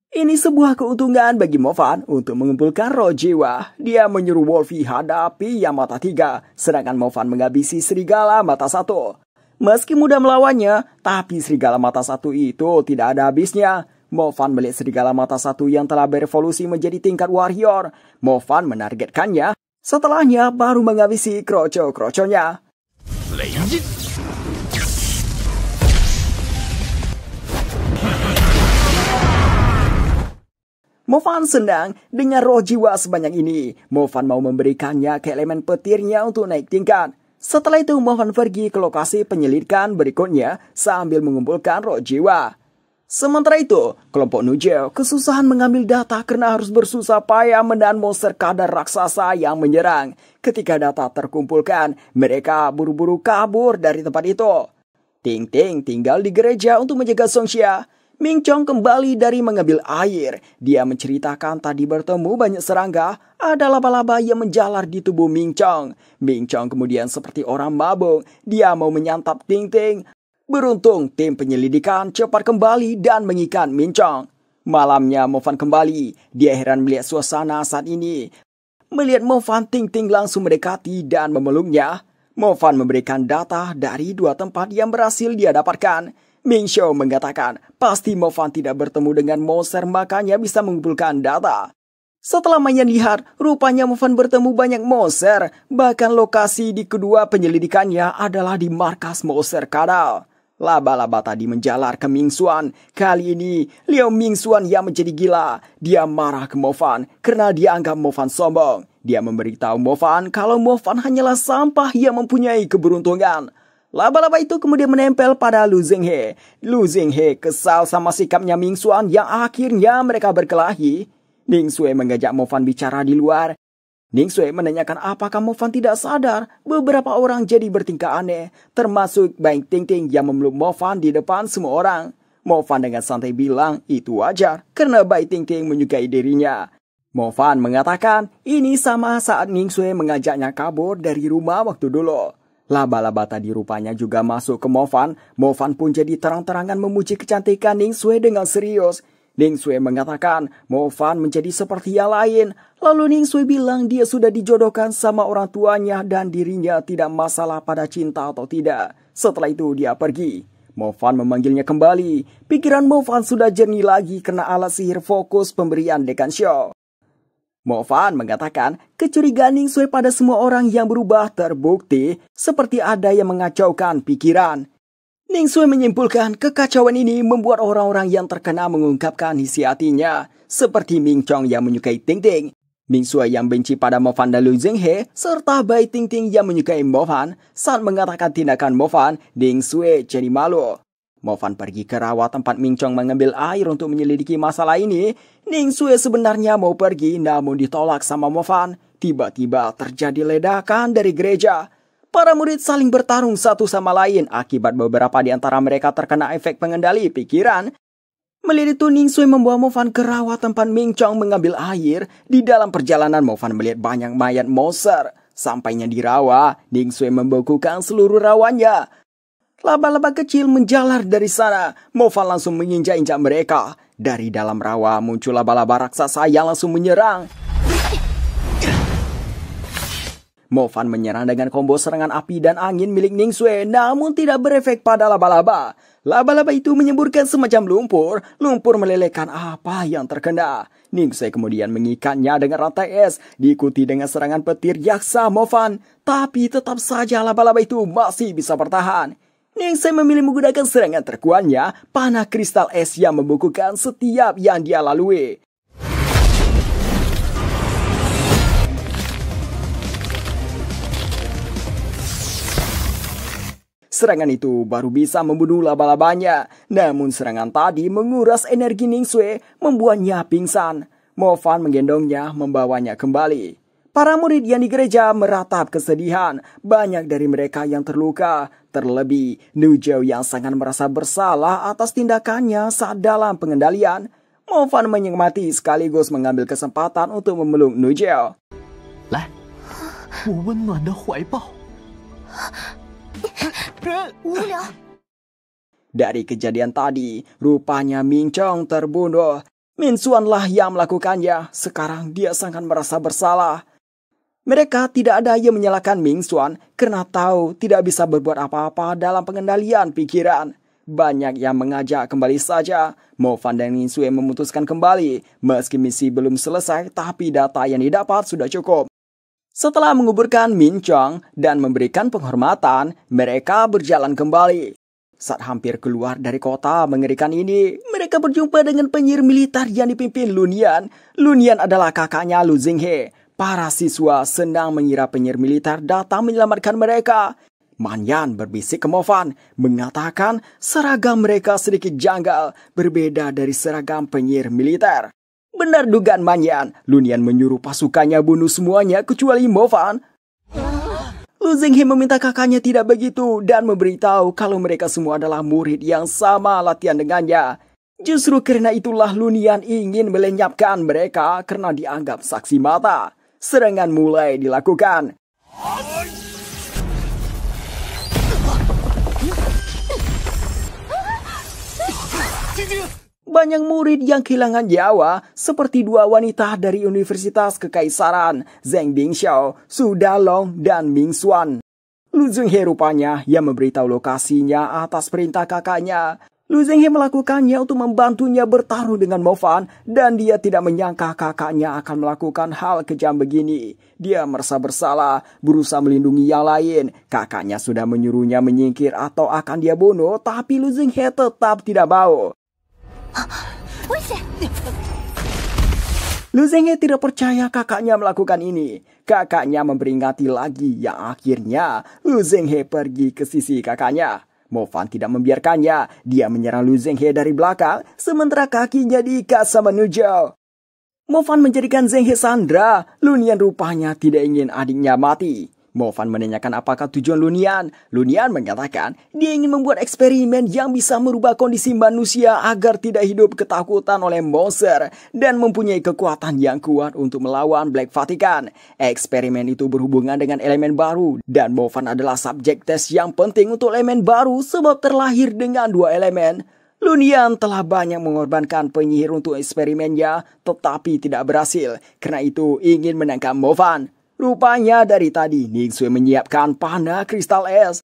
Ini sebuah keuntungan bagi Mo Fan untuk mengumpulkan roh jiwa. Dia menyuruh Wolfie hadapi yang mata tiga, sedangkan Mo Fan menghabisi serigala mata satu. Meski mudah melawannya, tapi serigala mata satu itu tidak ada habisnya. Mo Fan melihat serigala mata satu yang telah berevolusi menjadi tingkat warrior. Mo Fan menargetkannya, setelahnya baru menghabisi kroco-kroconya. Mo Fan senang dengan roh jiwa sebanyak ini. Mo Fan mau memberikannya ke elemen petirnya untuk naik tingkat. Setelah itu Mo Fan pergi ke lokasi penyelidikan berikutnya sambil mengumpulkan roh jiwa. Sementara itu, kelompok Nujo kesusahan mengambil data karena harus bersusah payah menahan monster kadal raksasa yang menyerang. Ketika data terkumpulkan, mereka buru-buru kabur dari tempat itu. Ting Ting tinggal di gereja untuk menjaga Songxia. Ming Chong kembali dari mengambil air. Dia menceritakan tadi bertemu banyak serangga. Ada laba-laba yang menjalar di tubuh Ming Chong. Ming Chong kemudian seperti orang mabuk. Dia mau menyantap Ting Ting. Beruntung tim penyelidikan cepat kembali dan mengikat Ming Chong. Malamnya Mo Fan kembali. Dia heran melihat suasana saat ini. Melihat Mo Fan, Ting Ting langsung mendekati dan memeluknya. Mo Fan memberikan data dari 2 tempat yang berhasil dia dapatkan. Ming Shou mengatakan pasti Mo Fan tidak bertemu dengan monster makanya bisa mengumpulkan data. Setelah Mayan lihat, rupanya Mo Fan bertemu banyak monster. Bahkan lokasi di kedua penyelidikannya adalah di markas monster kadal. Laba-laba tadi menjalar ke Ming Xuan. Kali ini, Liao Ming Xuan yang menjadi gila. Dia marah ke Mo Fan karena dia anggap Mo Fan sombong. Dia memberitahu Mo Fan kalau Mo Fan hanyalah sampah yang mempunyai keberuntungan. Laba-laba itu kemudian menempel pada Lu Zhenghe. Lu Zhenghe kesal sama sikapnya Ming Xuan yang akhirnya mereka berkelahi. Ning Sui mengajak Mo Fan bicara di luar. Ning Sui menanyakan apakah Mo Fan tidak sadar beberapa orang jadi bertingkah aneh, termasuk Bang Ting Ting yang memeluk Mo Fan di depan semua orang. Mo Fan dengan santai bilang itu wajar karena Bai Ting Ting menyukai dirinya. Mo Fan mengatakan ini sama saat Ning Sui mengajaknya kabur dari rumah waktu dulu. Laba-laba tadi rupanya juga masuk ke Mo Fan. Mo Fan pun jadi terang-terangan memuji kecantikan Ning Sui dengan serius. Ning Sui mengatakan Mo Fan menjadi seperti yang lain. Lalu Ning Sui bilang dia sudah dijodohkan sama orang tuanya dan dirinya tidak masalah pada cinta atau tidak. Setelah itu dia pergi. Mo Fan memanggilnya kembali. Pikiran Mo Fan sudah jernih lagi karena alat sihir fokus pemberian Dekan Show. Mo Fan mengatakan kecurigaan Ning Sui pada semua orang yang berubah terbukti seperti ada yang mengacaukan pikiran. Ning Sui menyimpulkan kekacauan ini membuat orang-orang yang terkena mengungkapkan isi hatinya, seperti Ming Chong yang menyukai Ting Ting, Ming Sui yang benci pada Mo Fan dan Lu Zhenghe, serta Bai Ting Ting yang menyukai Mo Fan. Saat mengatakan tindakan Mo Fan, Ning Sui jadi malu. Mo Fan pergi ke rawa tempat Ming Chong mengambil air untuk menyelidiki masalah ini. Ning Sui sebenarnya mau pergi namun ditolak sama Mo Fan. Tiba-tiba terjadi ledakan dari gereja. Para murid saling bertarung satu sama lain akibat beberapa di antara mereka terkena efek pengendali pikiran. Melihat itu, Ning Sui membawa Mo Fan ke rawa tempat Ming Chong mengambil air. Di dalam perjalanan, Mo Fan melihat banyak mayat monster. Sampainya di rawa, Ning Sui membekukan seluruh rawanya. Laba-laba kecil menjalar dari sana. Mo Fan langsung menginjak-injak mereka. Dari dalam rawa muncul laba-laba raksasa yang langsung menyerang. Mo Fan menyerang dengan combo serangan api dan angin milik Ning Sui, namun tidak berefek pada laba-laba. Laba-laba itu menyemburkan semacam lumpur. Lumpur melelehkan apa yang terkena. Ning Sui kemudian mengikatnya dengan rantai es, diikuti dengan serangan petir yaksa Mo Fan. Tapi tetap saja laba-laba itu masih bisa bertahan. Ning Sui memilih menggunakan serangan terkuatnya, panah kristal es yang membukukan setiap yang dia lalui. Serangan itu baru bisa membunuh laba-labanya, namun serangan tadi menguras energi Ning Sui, membuatnya pingsan. Mo Fan menggendongnya, membawanya kembali. Para murid yang di gereja meratap kesedihan. Banyak dari mereka yang terluka. Terlebih, Nu Zhao yang sangat merasa bersalah atas tindakannya saat dalam pengendalian. Mo Fan menikmati sekaligus mengambil kesempatan untuk memeluk Nu Zhao. 来，我温暖的怀抱。 无聊。 Dari kejadian tadi, rupanya Ming Chong terbunuh. Min Xuan lah yang melakukannya. Sekarang dia sangat merasa bersalah. Mereka tidak ada yang menyalahkan Ming Xuan karena tahu tidak bisa berbuat apa-apa dalam pengendalian pikiran. Banyak yang mengajak kembali saja. Mo Fan dan Ning Sui memutuskan kembali. Meski misi belum selesai, tapi data yang didapat sudah cukup. Setelah menguburkan Min Chong dan memberikan penghormatan, mereka berjalan kembali. Saat hampir keluar dari kota mengerikan ini, mereka berjumpa dengan penyihir militer yang dipimpin Lunian. Lunian adalah kakaknya Lu Zhenghe. Para siswa senang mengira penyihir militer datang menyelamatkan mereka. Manyan berbisik ke Mo Fan, mengatakan seragam mereka sedikit janggal, berbeda dari seragam penyihir militer. Benar dugaan Manyan, Lunian menyuruh pasukannya bunuh semuanya kecuali Mo Fan. Lu Zhenghe meminta kakaknya tidak begitu dan memberitahu kalau mereka semua adalah murid yang sama latihan dengannya. Justru karena itulah Lunian ingin melenyapkan mereka karena dianggap saksi mata. Serangan mulai dilakukan. Banyak murid yang kehilangan nyawa, seperti dua wanita dari Universitas Kekaisaran, Zheng Bingxiao, Su Dalong, dan Ming Xuan. Lu Zhenghe rupanya yang memberitahu lokasinya atas perintah kakaknya. Lu Zhenghe melakukannya untuk membantunya bertarung dengan Mo Fan, dan dia tidak menyangka kakaknya akan melakukan hal kejam begini. Dia merasa bersalah, berusaha melindungi yang lain. Kakaknya sudah menyuruhnya menyingkir atau akan dia bunuh, tapi Lu Zhenghe tetap tidak mau. Lu Zhenghe tidak percaya kakaknya melakukan ini. Kakaknya memperingati lagi yang akhirnya Lu Zhenghe pergi ke sisi kakaknya. Mo Fan tidak membiarkannya. Dia menyerang Lu Zhenghe dari belakang, sementara kakinya diikat sama Nu Zhao. Mo Fan menjadikan Zhenghe sandra. Lunian rupanya tidak ingin adiknya mati. Mo Fan menanyakan apakah tujuan Lunian. Lunian mengatakan dia ingin membuat eksperimen yang bisa merubah kondisi manusia agar tidak hidup ketakutan oleh monster dan mempunyai kekuatan yang kuat untuk melawan Black Vatican. Eksperimen itu berhubungan dengan elemen baru dan Mo Fan adalah subjek tes yang penting untuk elemen baru sebab terlahir dengan dua elemen. Lunian telah banyak mengorbankan penyihir untuk eksperimennya tetapi tidak berhasil. Karena itu ingin menangkap Mo Fan. Rupanya dari tadi Ning Sui menyiapkan panah kristal es.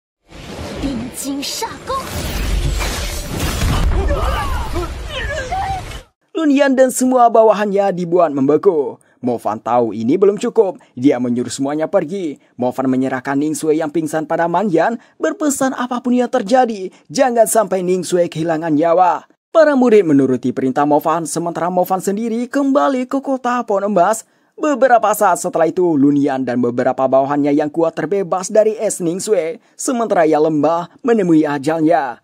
Lunian dan semua bawahannya dibuat membeku. Mo Fan tahu ini belum cukup. Dia menyuruh semuanya pergi. Mo Fan menyerahkan Ning Sui yang pingsan pada Man Yan, berpesan apapun yang terjadi, jangan sampai Ning Sui kehilangan nyawa. Para murid menuruti perintah Mo Fan, sementara Mo Fan sendiri kembali ke kota Pohon Emas. Beberapa saat setelah itu, Lunian dan beberapa bawahannya yang kuat terbebas dari es Ning Sui, sementara yang lemah menemui ajalnya.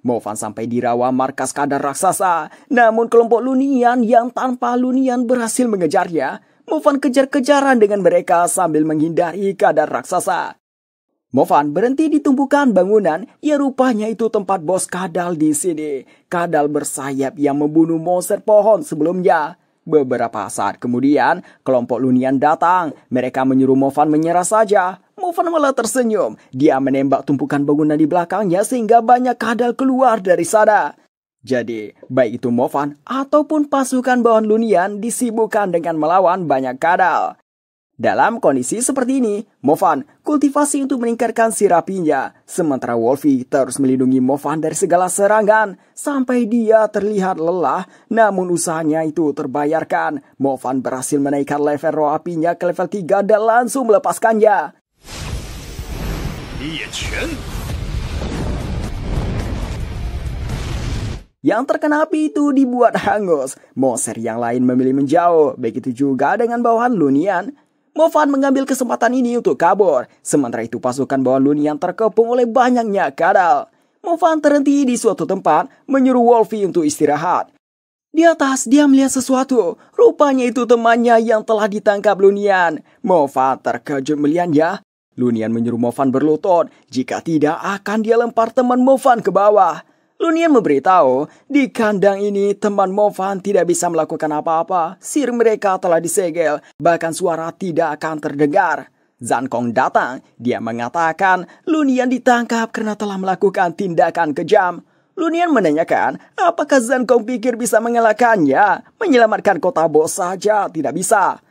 Mo Fan sampai di rawa markas kadal raksasa, namun kelompok Lunian yang tanpa Lunian berhasil mengejarnya. Mo Fan kejar-kejaran dengan mereka sambil menghindari kadal raksasa. Mo Fan berhenti di tumpukan bangunan, ya rupanya itu tempat bos kadal di sini. Kadal bersayap yang membunuh monster pohon sebelumnya. Beberapa saat kemudian, kelompok Lunian datang. Mereka menyuruh Mo Fan menyerah saja. Mo Fan malah tersenyum. Dia menembak tumpukan bangunan di belakangnya sehingga banyak kadal keluar dari sana. Jadi, baik itu Mo Fan ataupun pasukan bawahan Lunian disibukkan dengan melawan banyak kadal. Dalam kondisi seperti ini, Mo Fan kultivasi untuk meningkatkan sirapinya. Sementara Wolfie terus melindungi Mo Fan dari segala serangan sampai dia terlihat lelah, namun usahanya itu terbayarkan. Mo Fan berhasil menaikkan level roh apinya ke level 3 dan langsung melepaskannya. Yang terkena api itu dibuat hangus. Monster yang lain memilih menjauh, begitu juga dengan bawahan Lunian. Mo Fan mengambil kesempatan ini untuk kabur. Sementara itu pasukan bawahan Lunian terkepung oleh banyaknya kadal. Mo Fan terhenti di suatu tempat, menyuruh Wolfie untuk istirahat. Di atas dia melihat sesuatu. Rupanya itu temannya yang telah ditangkap Lunian. Mo Fan terkejut melihatnya. Lunian menyuruh Mo Fan berlutut. Jika tidak, akan dia lempar teman Mo Fan ke bawah. Lunian memberitahu, di kandang ini teman Mo Fan tidak bisa melakukan apa-apa. Sir mereka telah disegel, bahkan suara tidak akan terdengar. Zan Kong datang. Dia mengatakan Lunian ditangkap karena telah melakukan tindakan kejam. Lunian menanyakan, apakah Zan Kong pikir bisa mengalahkannya? Menyelamatkan kota bos saja tidak bisa.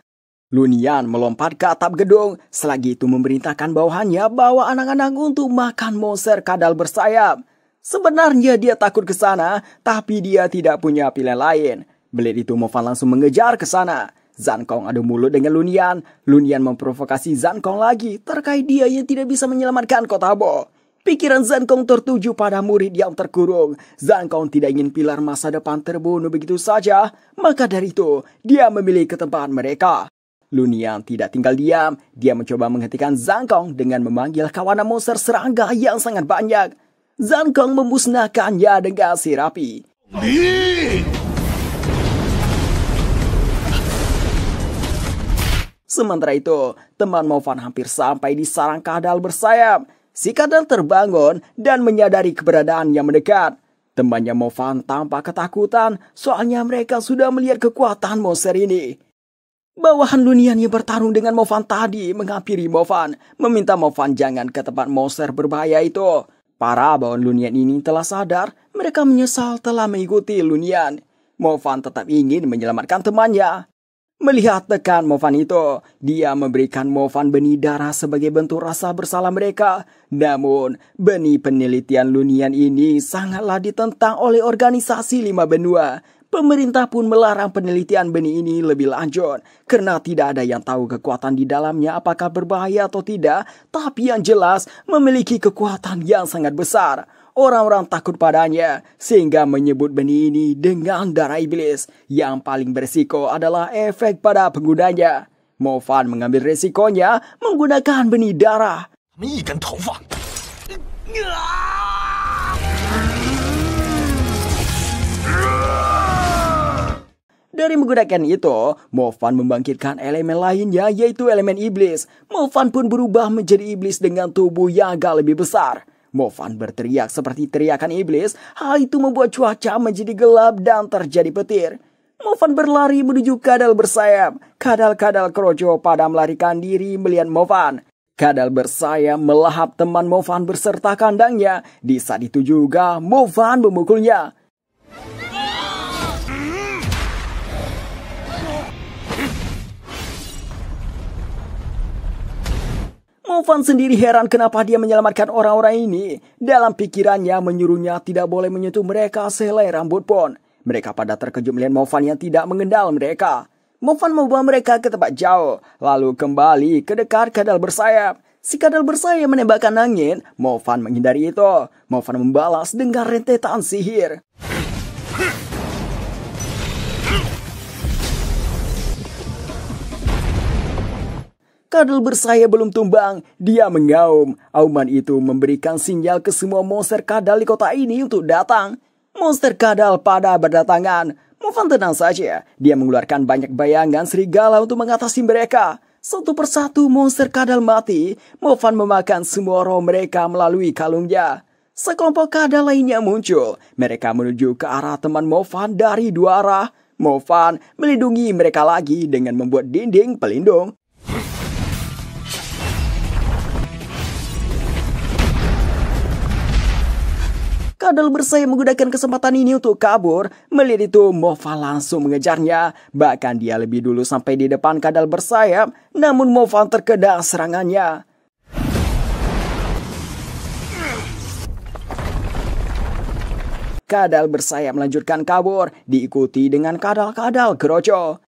Lunian melompat ke atap gedung. Selagi itu memerintahkan bawahannya bawa anak-anak untuk makan monster kadal bersayap. Sebenarnya dia takut ke sana, tapi dia tidak punya pilihan lain. Melihat itu Mo Fan langsung mengejar ke sana. Zan Kong adu mulut dengan Lunian. Lunian memprovokasi Zan Kong lagi terkait dia yang tidak bisa menyelamatkan kota Bo. Pikiran Zan Kong tertuju pada murid yang terkurung. Zan Kong tidak ingin pilar masa depan terbunuh begitu saja. Maka dari itu, dia memilih ke tempat mereka. Lunian tidak tinggal diam. Dia mencoba menghentikan Zan Kong dengan memanggil kawanan monster serangga yang sangat banyak. Zan Kong memusnahkannya dengan sirapi. Sementara itu, teman Mo Fan hampir sampai di sarang kadal bersayap. Si kadal terbangun dan menyadari keberadaan yang mendekat. Temannya Mo Fan tampak ketakutan, soalnya mereka sudah melihat kekuatan monster ini. Bawahan Lunian yang bertarung dengan Mo Fan tadi menghampiri Mo Fan, meminta Mo Fan jangan ke tempat monster berbahaya itu. Para bawahan Lunian ini telah sadar, mereka menyesal telah mengikuti Lunian. Mo Fan tetap ingin menyelamatkan temannya. Melihat tekan Mo Fan itu, dia memberikan Mo Fan benih darah sebagai bentuk rasa bersalah mereka. Namun, benih penelitian Lunian ini sangatlah ditentang oleh organisasi 5 benua. Pemerintah pun melarang penelitian benih ini lebih lanjut. Karena tidak ada yang tahu kekuatan di dalamnya apakah berbahaya atau tidak. Tapi yang jelas memiliki kekuatan yang sangat besar. Orang-orang takut padanya sehingga menyebut benih ini dengan darah iblis. Yang paling berisiko adalah efek pada penggunanya. Mo Fan mengambil resikonya menggunakan benih darah. Dari menggunakan itu, Mo Fan membangkitkan elemen lainnya yaitu elemen iblis. Mo Fan pun berubah menjadi iblis dengan tubuh yang agak lebih besar. Mo Fan berteriak seperti teriakan iblis. Hal itu membuat cuaca menjadi gelap dan terjadi petir. Mo Fan berlari menuju kadal bersayap. Kadal-kadal kroco pada melarikan diri melihat Mo Fan. Kadal bersayap melahap teman Mo Fan berserta kandangnya. Di saat itu juga Mo Fan memukulnya. Mo Fan sendiri heran kenapa dia menyelamatkan orang-orang ini. Dalam pikirannya menyuruhnya tidak boleh menyentuh mereka sehelai rambut pun. Mereka pada terkejut melihat Mo Fan yang tidak mengenal mereka. Mo Fan membawa mereka ke tempat jauh, lalu kembali ke dekat kadal bersayap. Si kadal bersayap menembakkan angin, Mo Fan menghindari itu. Mo Fan membalas dengan rentetan sihir. Kadal bersayap belum tumbang, dia mengaum. Auman itu memberikan sinyal ke semua monster kadal di kota ini untuk datang. Monster kadal pada berdatangan. Mo Fan tenang saja. Dia mengeluarkan banyak bayangan serigala untuk mengatasi mereka. Satu persatu monster kadal mati. Mo Fan memakan semua roh mereka melalui kalungnya. Sekelompok kadal lainnya muncul. Mereka menuju ke arah teman Mo Fan dari dua arah. Mo Fan melindungi mereka lagi dengan membuat dinding pelindung. Kadal bersayap menggunakan kesempatan ini untuk kabur. Melihat itu, Mo Fan langsung mengejarnya. Bahkan dia lebih dulu sampai di depan kadal bersayap. Namun Mo Fan terkena serangannya. Kadal bersayap melanjutkan kabur, diikuti dengan kadal-kadal keroco.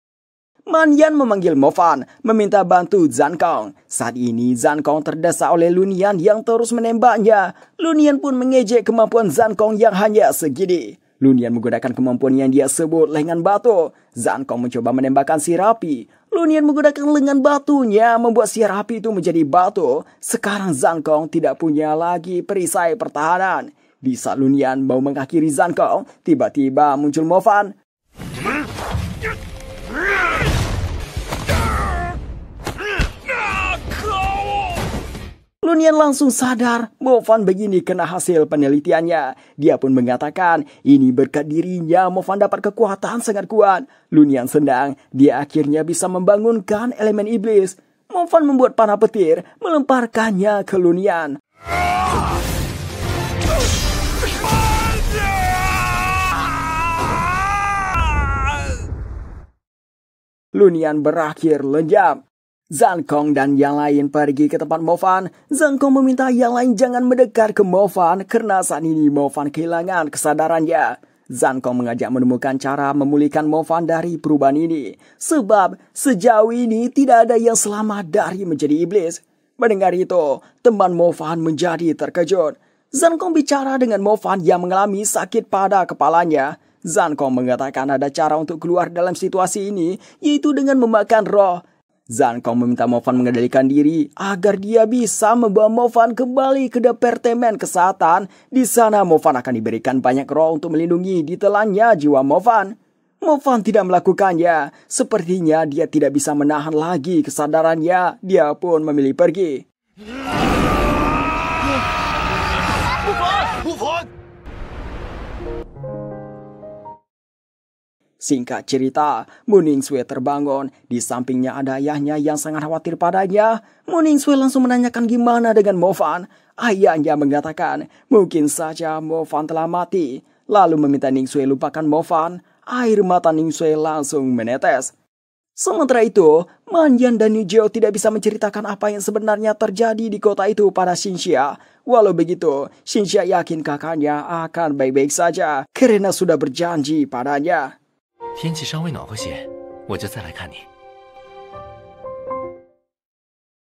Man Yan memanggil Mo Fan, meminta bantu Zhan Kong. Saat ini Zhan Kong terdesak oleh Lun Yan yang terus menembaknya. Lun Yan pun mengejek kemampuan Zhan Kong yang hanya segini. Lun Yan menggunakan kemampuan yang dia sebut lengan batu. Zhan Kong mencoba menembakkan sihir api. Lun Yan menggunakan lengan batunya membuat sihir api itu menjadi batu. Sekarang Zhan Kong tidak punya lagi perisai pertahanan. Di saat Lun Yan mau mengakhiri Zhan Kong, tiba-tiba muncul Mo Fan. Lun Yan langsung sadar Mo Fan begini kena hasil penelitiannya. Dia pun mengatakan ini berkat dirinya Mo Fan dapat kekuatan sangat kuat. Lun Yan senang, dia akhirnya bisa membangunkan elemen iblis. Mo Fan membuat panah petir, melemparkannya ke Lun Yan. Lun Yan berakhir lenyap. Zhan Kong dan yang lain pergi ke tempat Mo Fan. Zhan Kong meminta yang lain jangan mendekat ke Mo Fan karena saat ini Mo Fan kehilangan kesadarannya. Zhan Kong mengajak menemukan cara memulihkan Mo Fan dari perubahan ini. Sebab sejauh ini tidak ada yang selamat dari menjadi iblis. Mendengar itu, teman Mo Fan menjadi terkejut. Zhan Kong bicara dengan Mo Fan yang mengalami sakit pada kepalanya. Zhan Kong mengatakan ada cara untuk keluar dalam situasi ini, yaitu dengan memakan roh. Zhan Kong meminta Mo Fan mengendalikan diri agar dia bisa membawa Mo Fan kembali ke Departemen Kesehatan. Di sana Mo Fan akan diberikan banyak roh untuk melindungi ditelannya jiwa Mo Fan. Mo Fan tidak melakukannya. Sepertinya dia tidak bisa menahan lagi kesadarannya. Dia pun memilih pergi. Singkat cerita, Mu Ningsue terbangun. Di sampingnya ada ayahnya yang sangat khawatir padanya. Mu Ningsue langsung menanyakan gimana dengan Mo Fan. Ayahnya mengatakan, mungkin saja Mo Fan telah mati. Lalu meminta Ningsue lupakan Mo Fan. Air mata Ningsue langsung menetes. Sementara itu, Man Yan dan Nijio tidak bisa menceritakan apa yang sebenarnya terjadi di kota itu pada Xinxia. Walau begitu, Xinxia yakin kakaknya akan baik-baik saja karena sudah berjanji padanya. 天气稍微暖和些，我就再来看你。